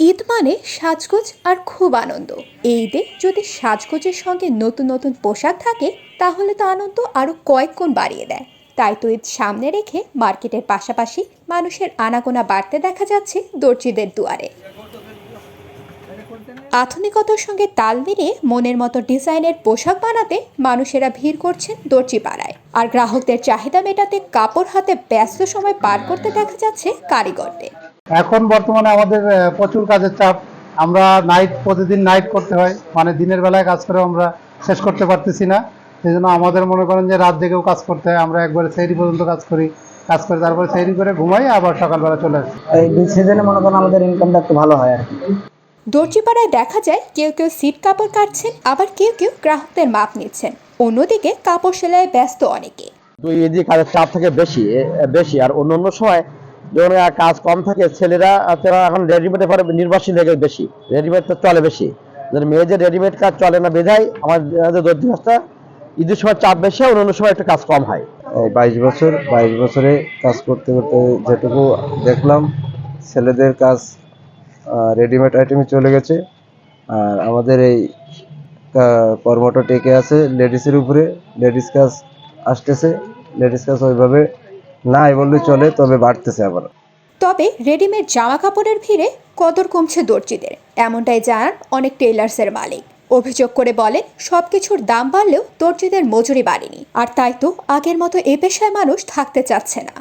ঈদ মানে সাজগোজ আর খুব আনন্দ। এই ঈদে যদি সাজগোজের সঙ্গে নতুন নতুন পোশাক থাকে তাহলে তো আনন্দ আরো কয়েক গুণ বাড়িয়ে দেয়। তাই তো ঈদ সামনে রেখে মার্কেটের পাশাপাশি মানুষের আনাগোনা বাড়তে দেখা যাচ্ছে দর্জিদের দুয়ারে। আধুনিকতার সঙ্গে তাল মিলিয়ে মনের মতো ডিজাইনের পোশাক বানাতে মানুষেরা ভিড় করছেন দর্জি পাড়ায়। আর গ্রাহকদের চাহিদা মেটাতে কাপড় হাতে ব্যস্ত সময় পার করতে দেখা যাচ্ছে কারিগরদের। এখন বর্তমানে আমাদের প্রচুর কাজের চাপ। আমরা প্রতিদিন নাইট করতে হয়, মানে দিনের বেলায় কাজ করে আমরা শেষ করতে পারতেছি না। সেই জন্য আমাদের মনে করেন যে রাত জেগেও কাজ করতে হয়। আমরা একবারে সেহরি পর্যন্ত কাজ করে তারপরে সেহরি করে ঘুমাই, আবার সকালবেলা চলে আসি। এই সিজনে মনে করেন আমাদের ইনকামটা একটু ভালো হয় আর কি। দর্জিপাড়ায় দেখা যায় কেউ কেউ সিট কাপড় কাটছেন, আবার কেউ কেউ গ্রাহকদের মাপ নিচ্ছেন। অন্যদিকে কাপড় সেলাইয়ে ব্যস্ত অনেকে। তো এই যে কাজের চাপ থাকে বেশি বেশি, আর অন্য সময় যখন কাজ কম থাকে ছেলেরা তারা এখন রেডিমেডের পরে নির্ভরশীল হয়ে গেছে বেশি, রেডিমেড তো চলে বেশি। মেয়েদের রেডিমেড কাজ চলে না বেধায় আমাদের দর্জি কাজটা ঈদের সময় চাপ বেশি, অন্য সময় একটু কাজ কম হয়। 22 বছরে কাজ করতে করতে যেটুকু দেখলাম, ছেলেদের কাজ রেডিমেড আইটেমে চলে গেছে, আর আমাদের এই কর্মটা টেকে আছে লেডিসের উপরে। লেডিস কাজ আসতেছে, লেডিস কাজ ওইভাবে নাই বললে চলে, তবে বাড়তেছে আবার। তবে রেডিমেড জামা কাপড়ের ভিড়ে কদর কমছে দর্জিদের, এমনটাই জানান অনেক টেইলার্সের মালিক। অভিযোগ করে বলেন সবকিছুর দাম বাড়লেও দর্জিদের মজুরি বাড়েনি, আর তাই তো আগের মতো এ পেশায় মানুষ থাকতে চাচ্ছে না।